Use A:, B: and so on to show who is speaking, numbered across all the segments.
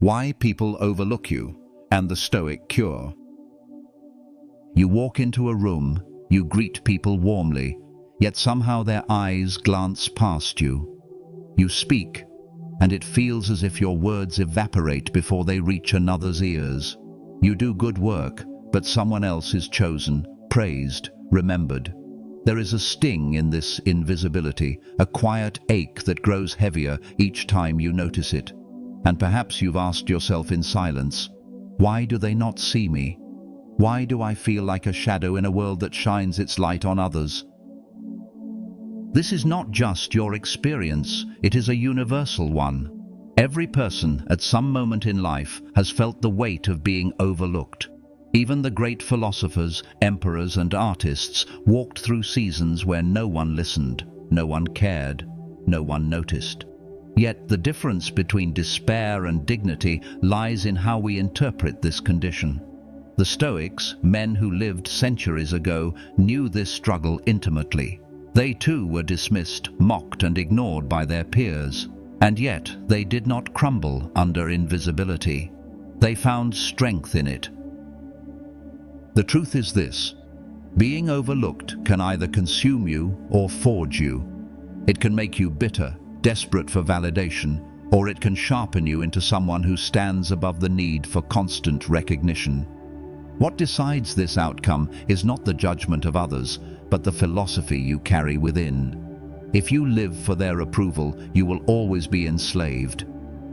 A: Why people overlook you, and the Stoic cure. You walk into a room, you greet people warmly, yet somehow their eyes glance past you. You speak, and it feels as if your words evaporate before they reach another's ears. You do good work, but someone else is chosen, praised, remembered. There is a sting in this invisibility, a quiet ache that grows heavier each time you notice it. And perhaps you've asked yourself in silence, why do they not see me? Why do I feel like a shadow in a world that shines its light on others? This is not just your experience, it is a universal one. Every person at some moment in life has felt the weight of being overlooked. Even the great philosophers, emperors, and artists walked through seasons where no one listened, no one cared, no one noticed. Yet the difference between despair and dignity lies in how we interpret this condition. The Stoics, men who lived centuries ago, knew this struggle intimately. They too were dismissed, mocked, and ignored by their peers. And yet they did not crumble under invisibility. They found strength in it. The truth is this: being overlooked can either consume you or forge you. It can make you bitter, desperate for validation, or it can sharpen you into someone who stands above the need for constant recognition. What decides this outcome is not the judgment of others, but the philosophy you carry within. If you live for their approval, you will always be enslaved.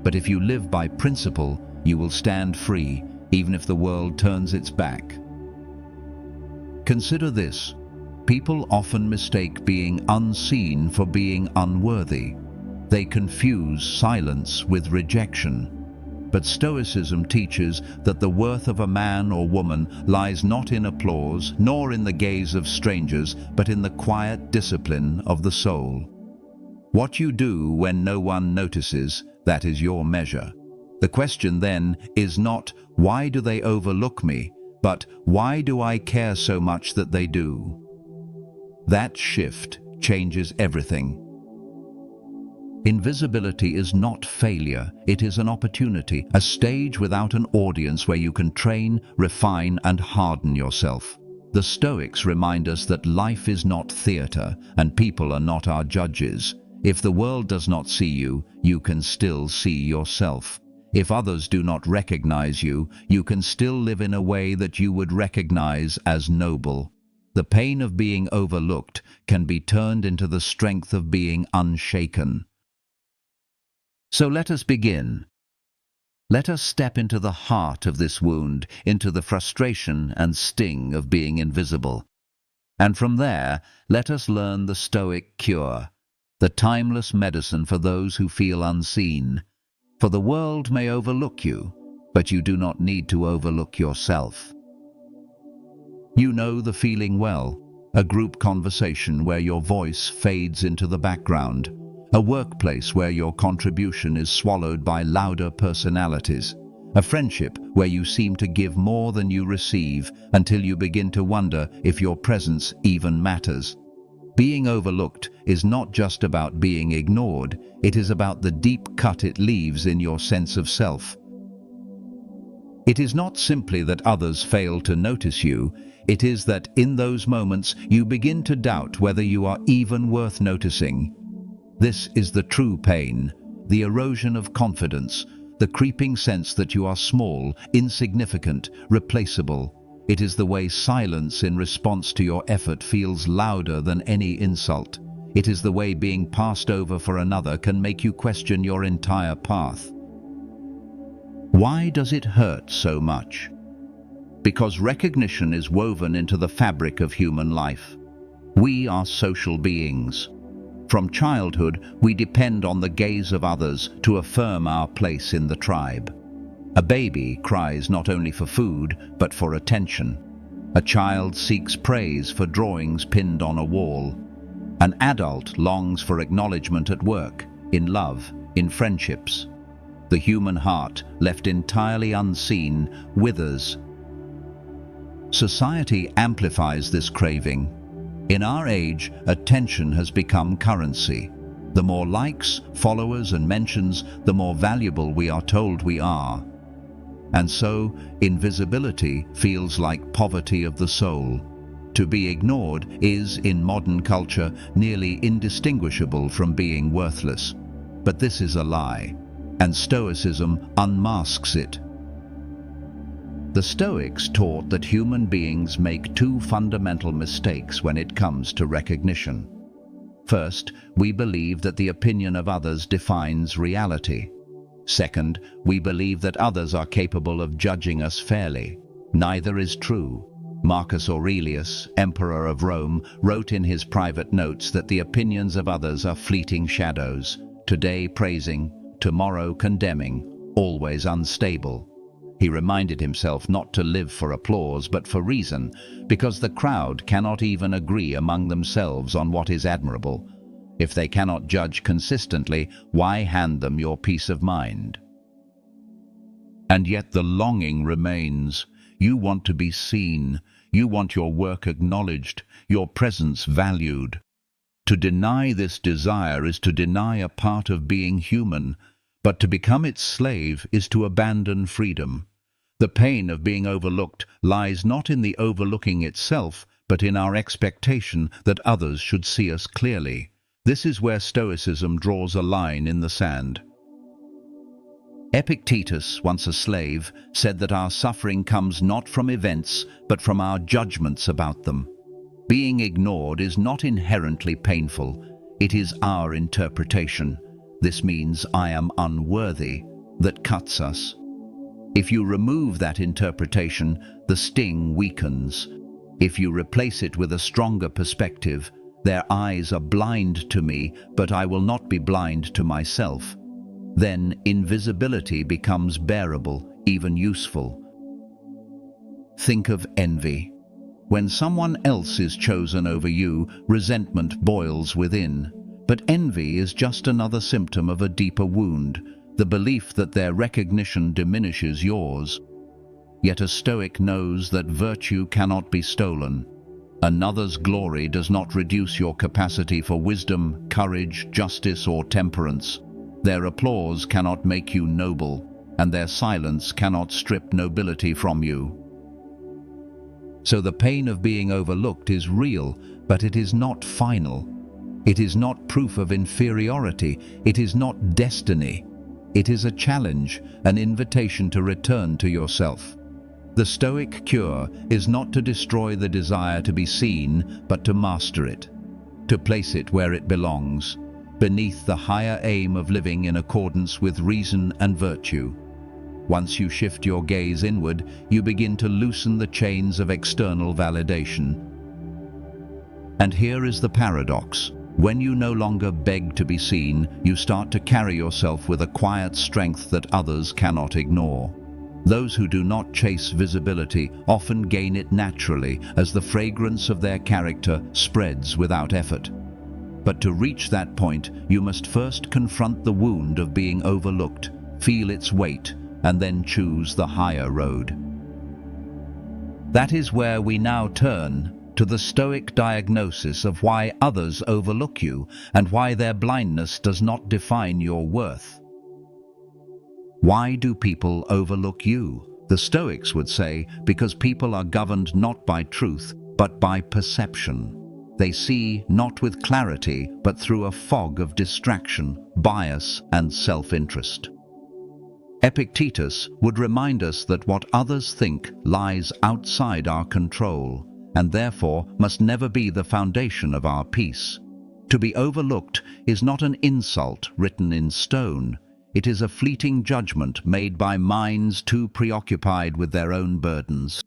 A: But if you live by principle, you will stand free, even if the world turns its back. Consider this: people often mistake being unseen for being unworthy. They confuse silence with rejection. But Stoicism teaches that the worth of a man or woman lies not in applause, nor in the gaze of strangers, but in the quiet discipline of the soul. What you do when no one notices, that is your measure. The question then is not, why do they overlook me, but why do I care so much that they do? That shift changes everything. Invisibility is not failure, it is an opportunity, a stage without an audience where you can train, refine, and harden yourself. The Stoics remind us that life is not theater, and people are not our judges. If the world does not see you, you can still see yourself. If others do not recognize you, you can still live in a way that you would recognize as noble. The pain of being overlooked can be turned into the strength of being unshaken. So let us begin. Let us step into the heart of this wound, into the frustration and sting of being invisible. And from there, let us learn the Stoic cure, the timeless medicine for those who feel unseen. For the world may overlook you, but you do not need to overlook yourself. You know the feeling well: a group conversation where your voice fades into the background, a workplace where your contribution is swallowed by louder personalities, a friendship where you seem to give more than you receive until you begin to wonder if your presence even matters. Being overlooked is not just about being ignored, it is about the deep cut it leaves in your sense of self. It is not simply that others fail to notice you, it is that in those moments you begin to doubt whether you are even worth noticing. This is the true pain, the erosion of confidence, the creeping sense that you are small, insignificant, replaceable. It is the way silence in response to your effort feels louder than any insult. It is the way being passed over for another can make you question your entire path. Why does it hurt so much? Because recognition is woven into the fabric of human life. We are social beings. From childhood, we depend on the gaze of others to affirm our place in the tribe. A baby cries not only for food, but for attention. A child seeks praise for drawings pinned on a wall. An adult longs for acknowledgement at work, in love, in friendships. The human heart, left entirely unseen, withers. Society amplifies this craving. In our age, attention has become currency. The more likes, followers, and mentions, the more valuable we are told we are. And so, invisibility feels like poverty of the soul. To be ignored is, in modern culture, nearly indistinguishable from being worthless. But this is a lie, and Stoicism unmasks it. The Stoics taught that human beings make two fundamental mistakes when it comes to recognition. First, we believe that the opinion of others defines reality. Second, we believe that others are capable of judging us fairly. Neither is true. Marcus Aurelius, Emperor of Rome, wrote in his private notes that the opinions of others are fleeting shadows, today praising, tomorrow condemning, always unstable. He reminded himself not to live for applause but for reason, because the crowd cannot even agree among themselves on what is admirable. If they cannot judge consistently, why hand them your peace of mind? And yet the longing remains. You want to be seen. You want your work acknowledged, your presence valued. To deny this desire is to deny a part of being human, but to become its slave is to abandon freedom. The pain of being overlooked lies not in the overlooking itself, but in our expectation that others should see us clearly. This is where Stoicism draws a line in the sand. Epictetus, once a slave, said that our suffering comes not from events, but from our judgments about them. Being ignored is not inherently painful. It is our interpretation. This means I am unworthy, that cuts us. If you remove that interpretation, the sting weakens. If you replace it with a stronger perspective, their eyes are blind to me, but I will not be blind to myself. Then invisibility becomes bearable, even useful. Think of envy. When someone else is chosen over you, resentment boils within. But envy is just another symptom of a deeper wound, the belief that their recognition diminishes yours. Yet a Stoic knows that virtue cannot be stolen. Another's glory does not reduce your capacity for wisdom, courage, justice, or temperance. Their applause cannot make you noble, and their silence cannot strip nobility from you. So the pain of being overlooked is real, but it is not final. It is not proof of inferiority. It is not destiny. It is a challenge, an invitation to return to yourself. The Stoic cure is not to destroy the desire to be seen, but to master it, to place it where it belongs, beneath the higher aim of living in accordance with reason and virtue. Once you shift your gaze inward, you begin to loosen the chains of external validation. And here is the paradox. When you no longer beg to be seen, you start to carry yourself with a quiet strength that others cannot ignore. Those who do not chase visibility often gain it naturally as the fragrance of their character spreads without effort. But to reach that point, you must first confront the wound of being overlooked, feel its weight, and then choose the higher road. That is where we now turn to the Stoic diagnosis of why others overlook you and why their blindness does not define your worth. Why do people overlook you? The Stoics would say, because people are governed not by truth, but by perception. They see not with clarity, but through a fog of distraction, bias, and self-interest. Epictetus would remind us that what others think lies outside our control, and therefore must never be the foundation of our peace. To be overlooked is not an insult written in stone. It is a fleeting judgment made by minds too preoccupied with their own burdens.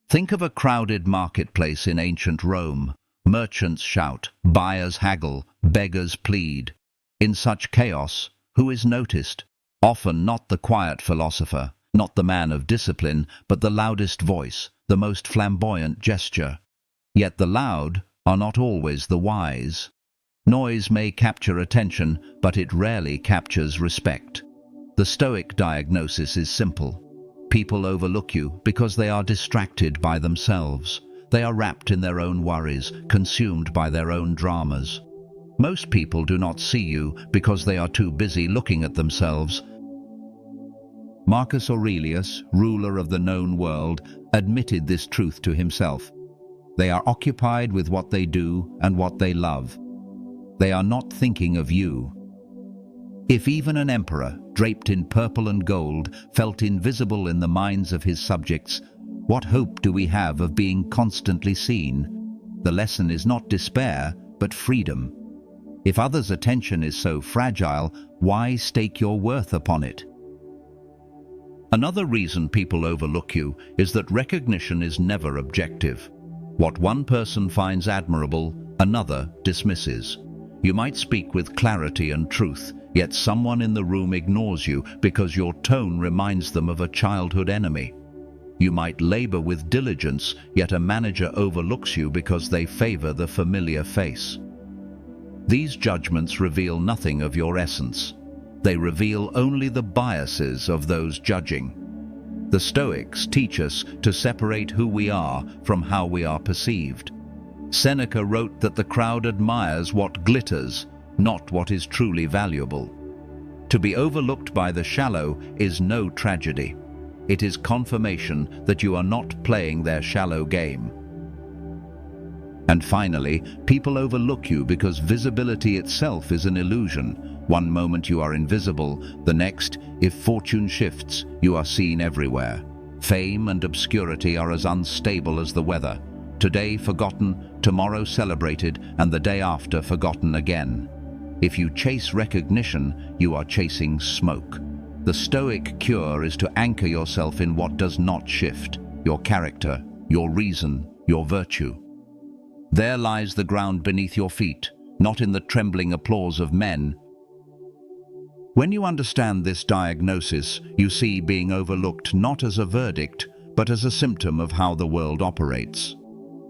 A: Think of a crowded marketplace in ancient Rome. Merchants shout, buyers haggle, beggars plead. In such chaos, who is noticed? Often not the quiet philosopher, not the man of discipline, but the loudest voice, the most flamboyant gesture. Yet the loud are not always the wise. Noise may capture attention, but it rarely captures respect. The Stoic diagnosis is simple. People overlook you because they are distracted by themselves. They are wrapped in their own worries, consumed by their own dramas. Most people do not see you because they are too busy looking at themselves. Marcus Aurelius, ruler of the known world, admitted this truth to himself. They are occupied with what they do and what they love. They are not thinking of you. If even an emperor, draped in purple and gold, felt invisible in the minds of his subjects, what hope do we have of being constantly seen? The lesson is not despair, but freedom. If others' attention is so fragile, why stake your worth upon it? Another reason people overlook you is that recognition is never objective. What one person finds admirable, another dismisses. You might speak with clarity and truth, yet someone in the room ignores you because your tone reminds them of a childhood enemy. You might labor with diligence, yet a manager overlooks you because they favor the familiar face. These judgments reveal nothing of your essence. They reveal only the biases of those judging. The Stoics teach us to separate who we are from how we are perceived. Seneca wrote that the crowd admires what glitters, not what is truly valuable. To be overlooked by the shallow is no tragedy. It is confirmation that you are not playing their shallow game. And finally, people overlook you because visibility itself is an illusion. One moment you are invisible, the next, if fortune shifts, you are seen everywhere. Fame and obscurity are as unstable as the weather. Today forgotten, tomorrow celebrated, and the day after forgotten again. If you chase recognition, you are chasing smoke. The Stoic cure is to anchor yourself in what does not shift: your character, your reason, your virtue. There lies the ground beneath your feet, not in the trembling applause of men. When you understand this diagnosis, you see being overlooked not as a verdict, but as a symptom of how the world operates.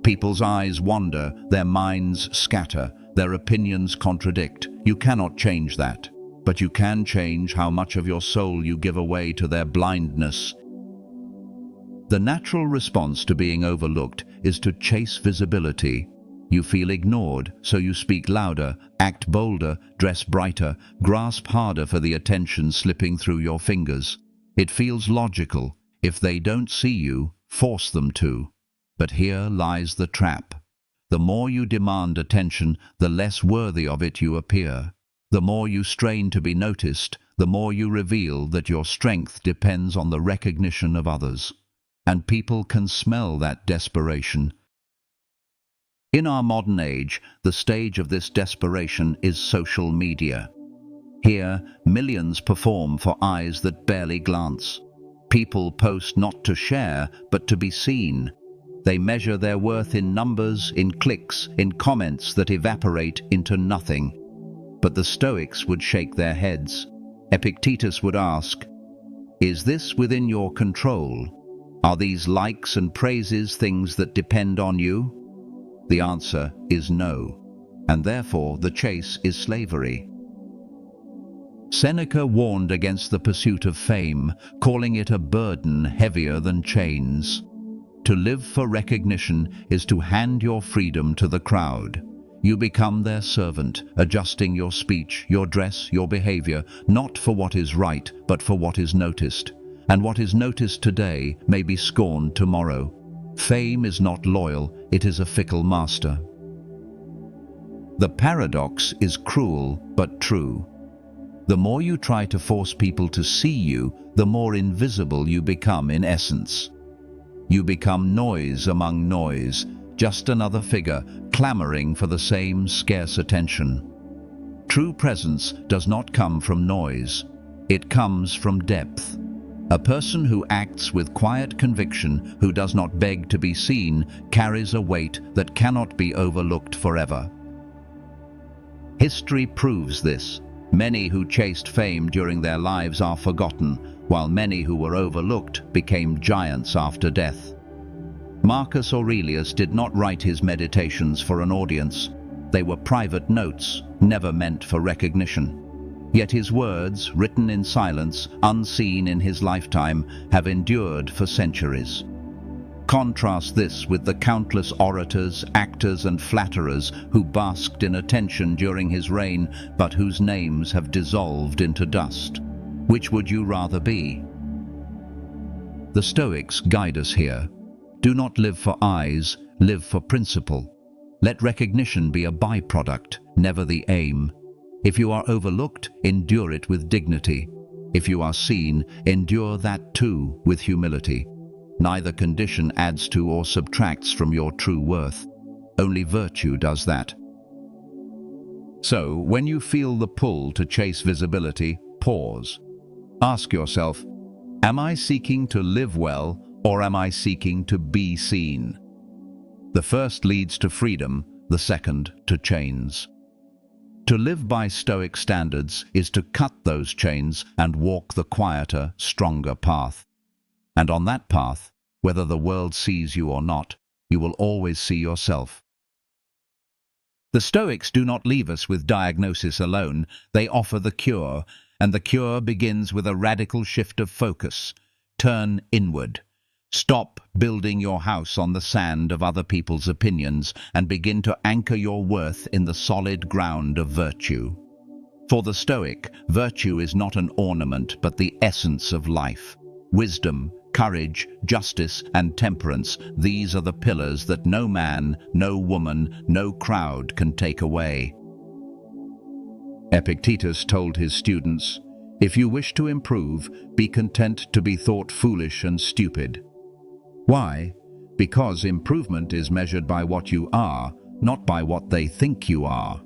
A: People's eyes wander, their minds scatter, their opinions contradict. You cannot change that, but you can change how much of your soul you give away to their blindness. The natural response to being overlooked is to chase visibility. You feel ignored, so you speak louder, act bolder, dress brighter, grasp harder for the attention slipping through your fingers. It feels logical. If they don't see you, force them to. But here lies the trap. The more you demand attention, the less worthy of it you appear. The more you strain to be noticed, the more you reveal that your strength depends on the recognition of others. And people can smell that desperation. In our modern age, the stage of this desperation is social media. Here, millions perform for eyes that barely glance. People post not to share, but to be seen. They measure their worth in numbers, in clicks, in comments that evaporate into nothing. But the Stoics would shake their heads. Epictetus would ask, "Is this within your control? Are these likes and praises things that depend on you?" The answer is no, and therefore the chase is slavery. Seneca warned against the pursuit of fame, calling it a burden heavier than chains. To live for recognition is to hand your freedom to the crowd. You become their servant, adjusting your speech, your dress, your behavior, not for what is right, but for what is noticed. And what is noticed today may be scorned tomorrow. Fame is not loyal, it is a fickle master. The paradox is cruel, but true. The more you try to force people to see you, the more invisible you become in essence. You become noise among noise, just another figure clamoring for the same scarce attention. True presence does not come from noise. It comes from depth. A person who acts with quiet conviction, who does not beg to be seen, carries a weight that cannot be overlooked forever. History proves this. Many who chased fame during their lives are forgotten, while many who were overlooked became giants after death. Marcus Aurelius did not write his meditations for an audience. They were private notes, never meant for recognition. Yet his words, written in silence, unseen in his lifetime, have endured for centuries. Contrast this with the countless orators, actors and flatterers who basked in attention during his reign, but whose names have dissolved into dust. Which would you rather be? The Stoics guide us here. Do not live for eyes, live for principle. Let recognition be a byproduct, never the aim. If you are overlooked, endure it with dignity. If you are seen, endure that too with humility. Neither condition adds to or subtracts from your true worth. Only virtue does that. So, when you feel the pull to chase visibility, pause. Ask yourself, am I seeking to live well, or am I seeking to be seen? The first leads to freedom, the second to chains. To live by Stoic standards is to cut those chains and walk the quieter, stronger path. And on that path, whether the world sees you or not, you will always see yourself. The Stoics do not leave us with diagnosis alone. They offer the cure, and the cure begins with a radical shift of focus. Turn inward. Stop building your house on the sand of other people's opinions and begin to anchor your worth in the solid ground of virtue. For the Stoic, virtue is not an ornament but the essence of life. Wisdom, courage, justice, and temperance, these are the pillars that no man, no woman, no crowd can take away. Epictetus told his students, "If you wish to improve, be content to be thought foolish and stupid." Why? Because improvement is measured by what you are, not by what they think you are.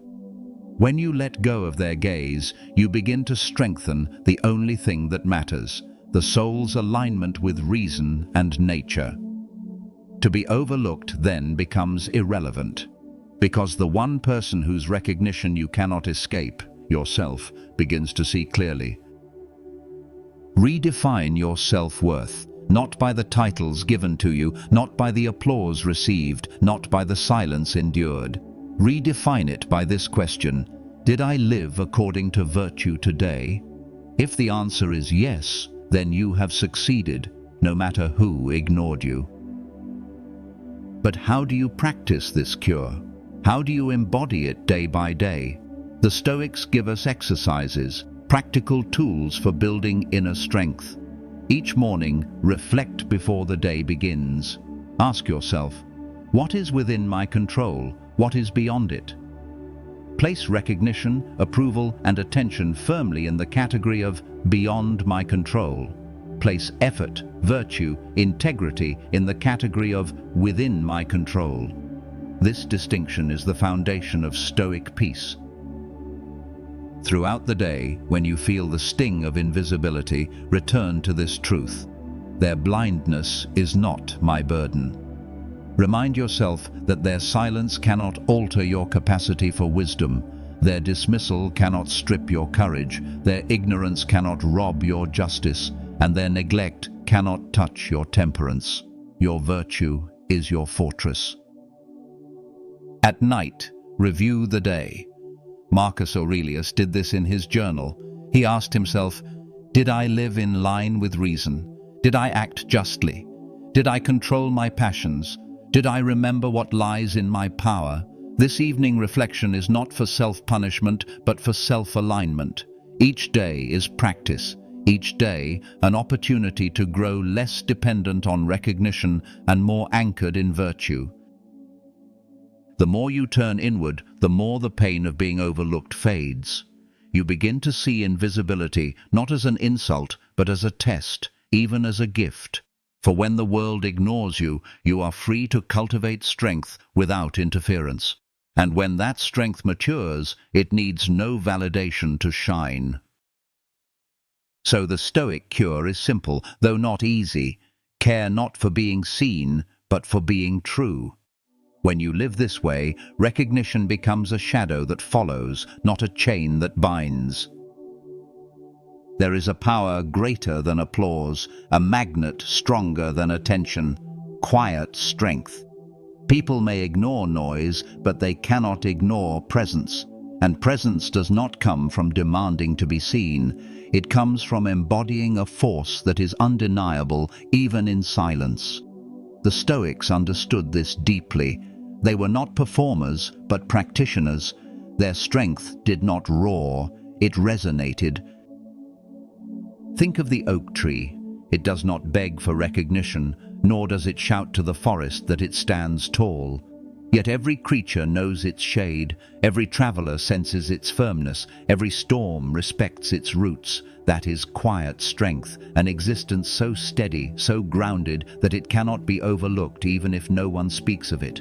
A: When you let go of their gaze, you begin to strengthen the only thing that matters, the soul's alignment with reason and nature. To be overlooked then becomes irrelevant, because the one person whose recognition you cannot escape, yourself, begins to see clearly. Redefine your self-worth, not by the titles given to you, not by the applause received, not by the silence endured. Redefine it by this question: did I live according to virtue today? If the answer is yes, then you have succeeded, no matter who ignored you. But how do you practice this cure? How do you embody it day by day? The Stoics give us exercises, practical tools for building inner strength. Each morning, reflect before the day begins. Ask yourself, what is within my control? What is beyond it? Place recognition, approval, and attention firmly in the category of beyond my control. Place effort, virtue, integrity in the category of within my control. This distinction is the foundation of Stoic peace. Throughout the day, when you feel the sting of invisibility, return to this truth: their blindness is not my burden. Remind yourself that their silence cannot alter your capacity for wisdom, their dismissal cannot strip your courage, their ignorance cannot rob your justice, and their neglect cannot touch your temperance. Your virtue is your fortress. At night, review the day. Marcus Aurelius did this in his journal. He asked himself, did I live in line with reason? Did I act justly? Did I control my passions? Did I remember what lies in my power? This evening reflection is not for self-punishment, but for self-alignment. Each day is practice. Each day, an opportunity to grow less dependent on recognition and more anchored in virtue. The more you turn inward, the more the pain of being overlooked fades. You begin to see invisibility not as an insult, but as a test, even as a gift. For when the world ignores you, you are free to cultivate strength without interference. And when that strength matures, it needs no validation to shine. So the Stoic cure is simple, though not easy. Care not for being seen, but for being true. When you live this way, recognition becomes a shadow that follows, not a chain that binds. There is a power greater than applause, a magnet stronger than attention, quiet strength. People may ignore noise, but they cannot ignore presence. And presence does not come from demanding to be seen. It comes from embodying a force that is undeniable even in silence. The Stoics understood this deeply. They were not performers, but practitioners. Their strength did not roar, it resonated. Think of the oak tree. It does not beg for recognition, nor does it shout to the forest that it stands tall. Yet every creature knows its shade, every traveler senses its firmness, every storm respects its roots. That is quiet strength, an existence so steady, so grounded, that it cannot be overlooked even if no one speaks of it.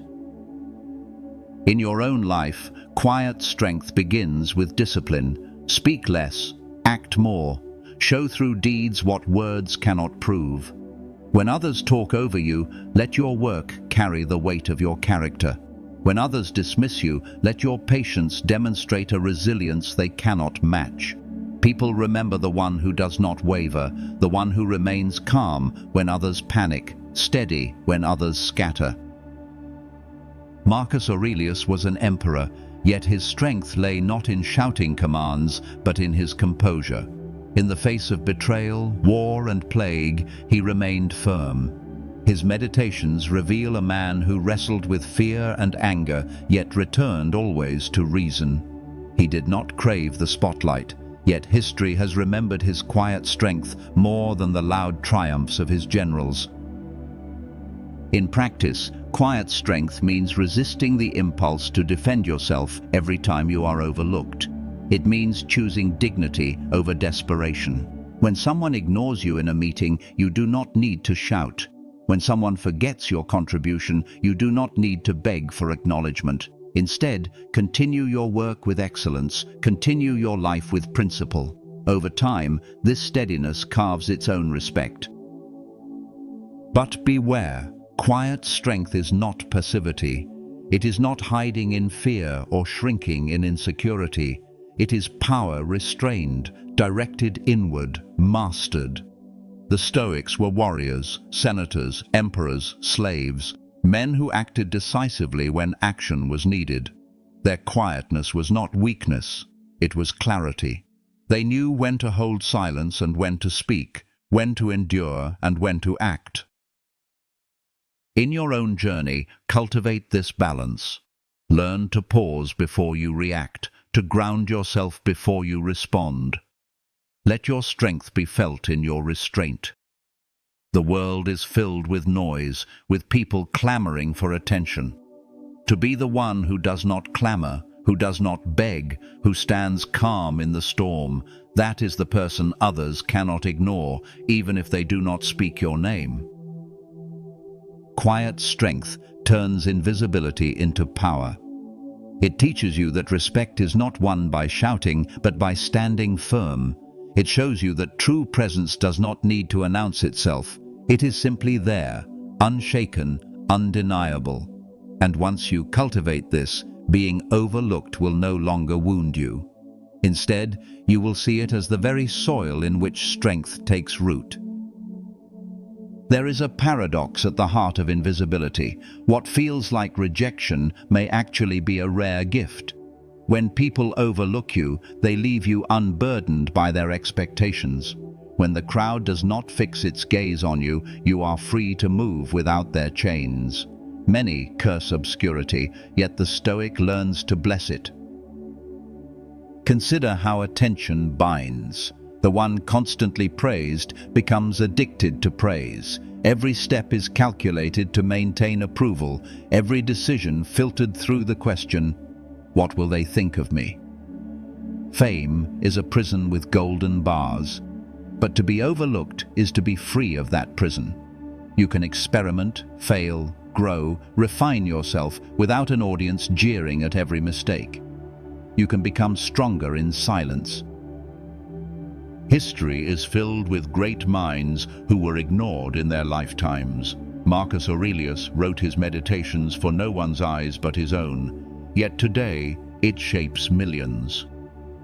A: In your own life, quiet strength begins with discipline. Speak less, act more. Show through deeds what words cannot prove. When others talk over you, let your work carry the weight of your character. When others dismiss you, let your patience demonstrate a resilience they cannot match. People remember the one who does not waver, the one who remains calm when others panic, steady when others scatter. Marcus Aurelius was an emperor, yet his strength lay not in shouting commands, but in his composure. In the face of betrayal, war, and plague, he remained firm. His meditations reveal a man who wrestled with fear and anger, yet returned always to reason. He did not crave the spotlight, yet history has remembered his quiet strength more than the loud triumphs of his generals. In practice, quiet strength means resisting the impulse to defend yourself every time you are overlooked. It means choosing dignity over desperation. When someone ignores you in a meeting, you do not need to shout. When someone forgets your contribution, you do not need to beg for acknowledgement. Instead, continue your work with excellence, continue your life with principle. Over time, this steadiness carves its own respect. But beware, quiet strength is not passivity. It is not hiding in fear or shrinking in insecurity. It is power restrained, directed inward, mastered. The Stoics were warriors, senators, emperors, slaves, men who acted decisively when action was needed. Their quietness was not weakness, it was clarity. They knew when to hold silence and when to speak, when to endure and when to act. In your own journey, cultivate this balance. Learn to pause before you react, to ground yourself before you respond. Let your strength be felt in your restraint. The world is filled with noise, with people clamoring for attention. To be the one who does not clamor, who does not beg, who stands calm in the storm, that is the person others cannot ignore, even if they do not speak your name. Quiet strength turns invisibility into power. It teaches you that respect is not won by shouting, but by standing firm. It shows you that true presence does not need to announce itself. It is simply there, unshaken, undeniable. And once you cultivate this, being overlooked will no longer wound you. Instead, you will see it as the very soil in which strength takes root. There is a paradox at the heart of invisibility. What feels like rejection may actually be a rare gift. When people overlook you, they leave you unburdened by their expectations. When the crowd does not fix its gaze on you, you are free to move without their chains. Many curse obscurity, yet the Stoic learns to bless it. Consider how attention binds. The one constantly praised becomes addicted to praise. Every step is calculated to maintain approval, every decision filtered through the question, "What will they think of me?" Fame is a prison with golden bars, but to be overlooked is to be free of that prison. You can experiment, fail, grow, refine yourself without an audience jeering at every mistake. You can become stronger in silence. History is filled with great minds who were ignored in their lifetimes. Marcus Aurelius wrote his Meditations for no one's eyes but his own, yet today it shapes millions.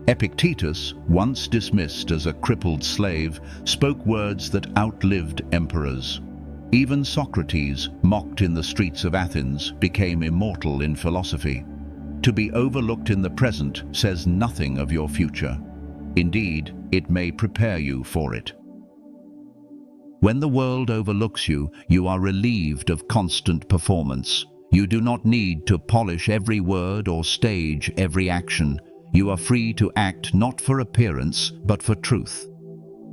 A: Epictetus, once dismissed as a crippled slave, spoke words that outlived emperors. Even Socrates, mocked in the streets of Athens, became immortal in philosophy. To be overlooked in the present says nothing of your future. Indeed, it may prepare you for it. When the world overlooks you, you are relieved of constant performance. You do not need to polish every word or stage every action. You are free to act not for appearance, but for truth.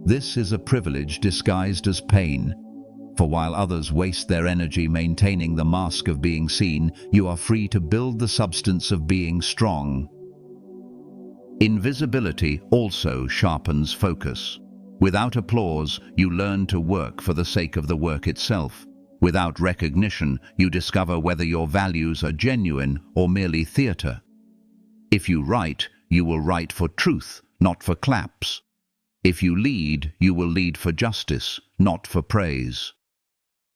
A: This is a privilege disguised as pain. For while others waste their energy maintaining the mask of being seen, you are free to build the substance of being strong. Invisibility also sharpens focus. Without applause, you learn to work for the sake of the work itself. Without recognition, you discover whether your values are genuine or merely theatre. If you write, you will write for truth, not for claps. If you lead, you will lead for justice, not for praise.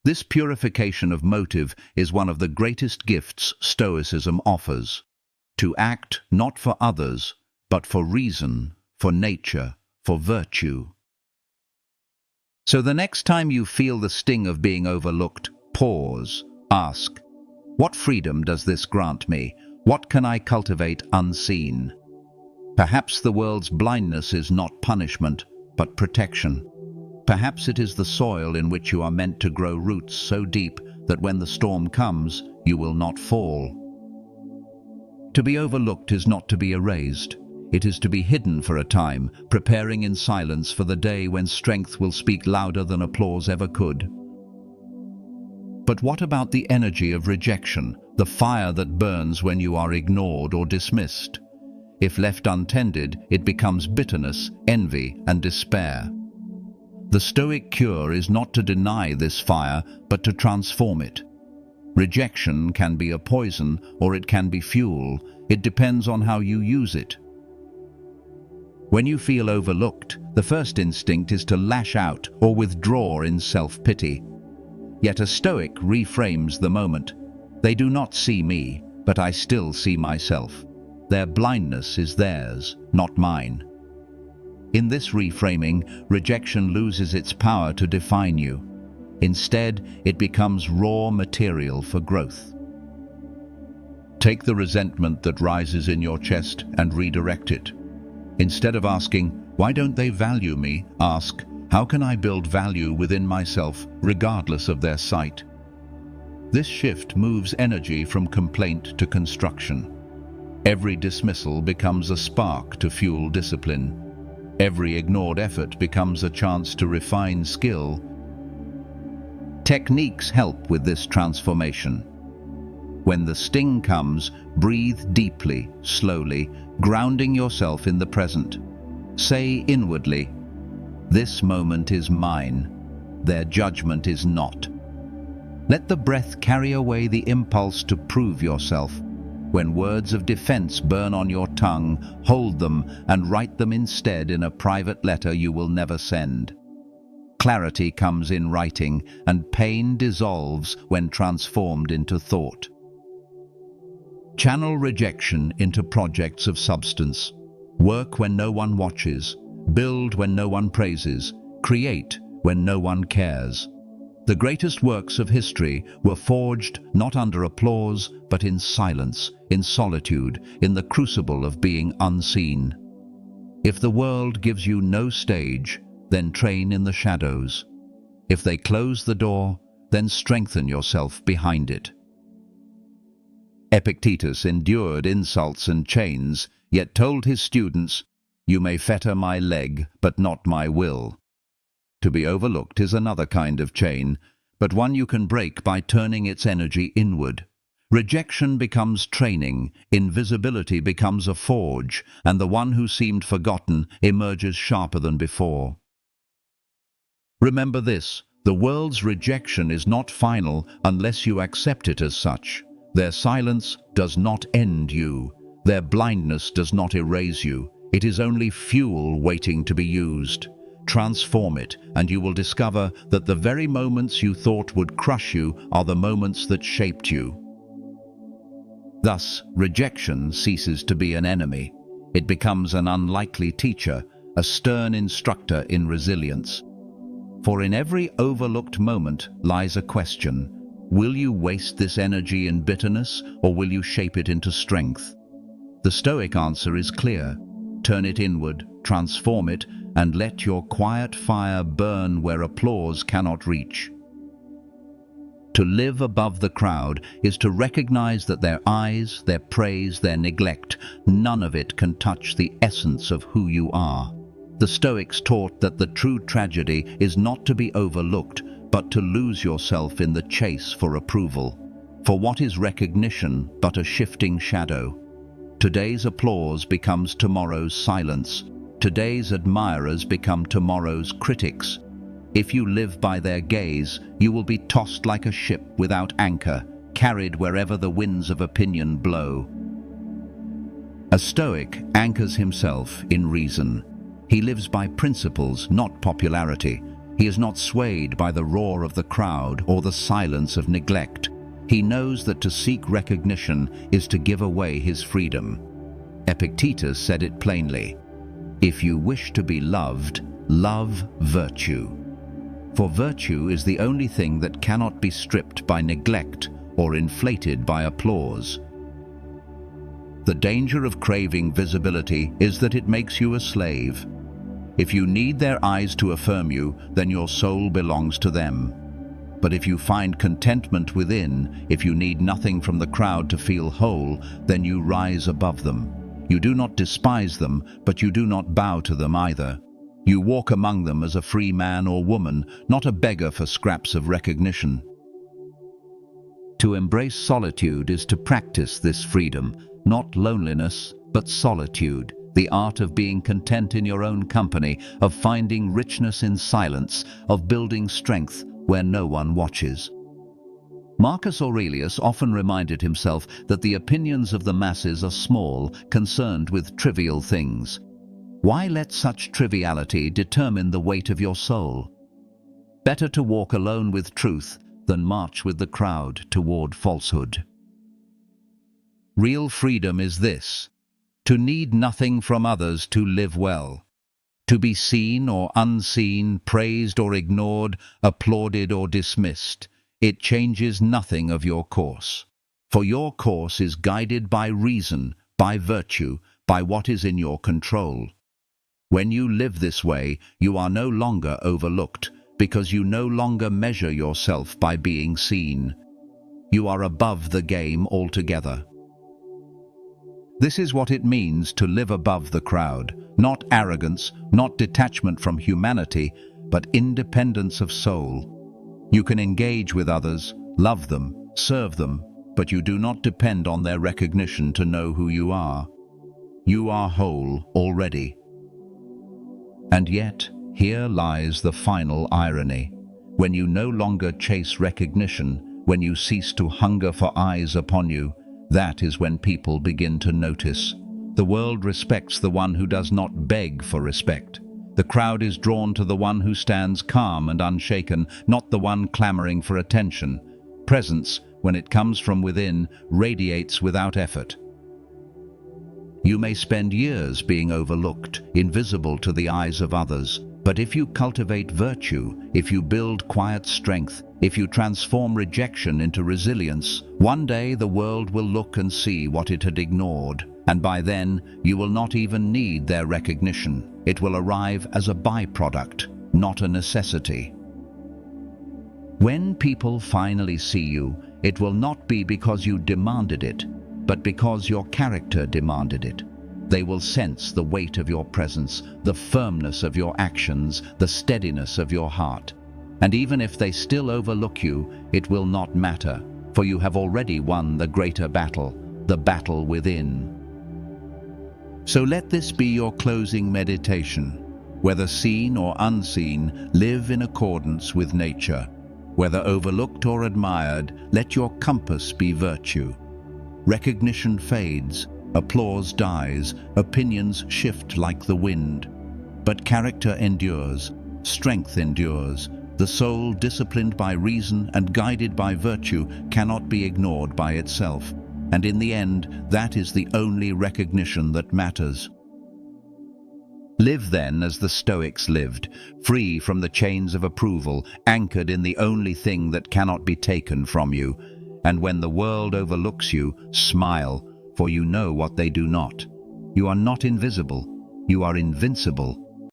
A: This purification of motive is one of the greatest gifts Stoicism offers. To act not for others, but for reason, for nature, for virtue. So the next time you feel the sting of being overlooked, pause, ask, what freedom does this grant me? What can I cultivate unseen? Perhaps the world's blindness is not punishment, but protection. Perhaps it is the soil in which you are meant to grow roots so deep that when the storm comes, you will not fall. To be overlooked is not to be erased. It is to be hidden for a time, preparing in silence for the day when strength will speak louder than applause ever could. But what about the energy of rejection, the fire that burns when you are ignored or dismissed? If left untended, it becomes bitterness, envy, and despair. The Stoic cure is not to deny this fire, but to transform it. Rejection can be a poison, or it can be fuel. It depends on how you use it. When you feel overlooked, the first instinct is to lash out or withdraw in self-pity. Yet a Stoic reframes the moment. They do not see me, but I still see myself. Their blindness is theirs, not mine. In this reframing, rejection loses its power to define you. Instead, it becomes raw material for growth. Take the resentment that rises in your chest and redirect it. Instead of asking, why don't they value me? Ask, how can I build value within myself, regardless of their sight? This shift moves energy from complaint to construction. Every dismissal becomes a spark to fuel discipline. Every ignored effort becomes a chance to refine skill. Techniques help with this transformation. When the sting comes, breathe deeply, slowly, grounding yourself in the present. Say inwardly, this moment is mine. Their judgment is not. Let the breath carry away the impulse to prove yourself. When words of defense burn on your tongue, hold them and write them instead in a private letter you will never send. Clarity comes in writing, and pain dissolves when transformed into thought. Channel rejection into projects of substance. Work when no one watches. Build when no one praises. Create when no one cares. The greatest works of history were forged not under applause, but in silence, in solitude, in the crucible of being unseen. If the world gives you no stage, then train in the shadows. If they close the door, then strengthen yourself behind it. Epictetus endured insults and chains, yet told his students, "You may fetter my leg, but not my will." To be overlooked is another kind of chain, but one you can break by turning its energy inward. Rejection becomes training, invisibility becomes a forge, and the one who seemed forgotten emerges sharper than before. Remember this, the world's rejection is not final unless you accept it as such. Their silence does not end you. Their blindness does not erase you. It is only fuel waiting to be used. Transform it, and you will discover that the very moments you thought would crush you are the moments that shaped you. Thus, rejection ceases to be an enemy. It becomes an unlikely teacher, a stern instructor in resilience. For in every overlooked moment lies a question. Will you waste this energy in bitterness, or will you shape it into strength? The Stoic answer is clear. Turn it inward, transform it, and let your quiet fire burn where applause cannot reach. To live above the crowd is to recognize that their eyes, their praise, their neglect, none of it can touch the essence of who you are. The Stoics taught that the true tragedy is not to be overlooked, but to lose yourself in the chase for approval. For what is recognition but a shifting shadow? Today's applause becomes tomorrow's silence. Today's admirers become tomorrow's critics. If you live by their gaze, you will be tossed like a ship without anchor, carried wherever the winds of opinion blow. A Stoic anchors himself in reason. He lives by principles, not popularity. He is not swayed by the roar of the crowd or the silence of neglect. He knows that to seek recognition is to give away his freedom. Epictetus said it plainly, "If you wish to be loved, love virtue." For virtue is the only thing that cannot be stripped by neglect or inflated by applause. The danger of craving visibility is that it makes you a slave. If you need their eyes to affirm you, then your soul belongs to them. But if you find contentment within, if you need nothing from the crowd to feel whole, then you rise above them. You do not despise them, but you do not bow to them either. You walk among them as a free man or woman, not a beggar for scraps of recognition. To embrace solitude is to practice this freedom, not loneliness, but solitude, the art of being content in your own company, of finding richness in silence, of building strength where no one watches. Marcus Aurelius often reminded himself that the opinions of the masses are small, concerned with trivial things. Why let such triviality determine the weight of your soul? Better to walk alone with truth than march with the crowd toward falsehood. Real freedom is this: to need nothing from others to live well. To be seen or unseen, praised or ignored, applauded or dismissed. It changes nothing of your course. For your course is guided by reason, by virtue, by what is in your control. When you live this way, you are no longer overlooked, because you no longer measure yourself by being seen. You are above the game altogether. This is what it means to live above the crowd, not arrogance, not detachment from humanity, but independence of soul. You can engage with others, love them, serve them, but you do not depend on their recognition to know who you are. You are whole already. And yet, here lies the final irony. When you no longer chase recognition, when you cease to hunger for eyes upon you, that is when people begin to notice. The world respects the one who does not beg for respect. The crowd is drawn to the one who stands calm and unshaken, not the one clamoring for attention. Presence, when it comes from within, radiates without effort. You may spend years being overlooked, invisible to the eyes of others, but if you cultivate virtue, if you build quiet strength, if you transform rejection into resilience, one day the world will look and see what it had ignored, and by then you will not even need their recognition. It will arrive as a byproduct, not a necessity. When people finally see you, it will not be because you demanded it, but because your character demanded it. They will sense the weight of your presence, the firmness of your actions, the steadiness of your heart. And even if they still overlook you, it will not matter, for you have already won the greater battle, the battle within. So let this be your closing meditation. Whether seen or unseen, live in accordance with nature. Whether overlooked or admired, let your compass be virtue. Recognition fades, applause dies, opinions shift like the wind. But character endures, strength endures. The soul, disciplined by reason and guided by virtue, cannot be ignored by itself. And in the end, that is the only recognition that matters. Live then as the Stoics lived, free from the chains of approval, anchored in the only thing that cannot be taken from you. And when the world overlooks you, smile, for you know what they do not. You are not invisible, you are invincible.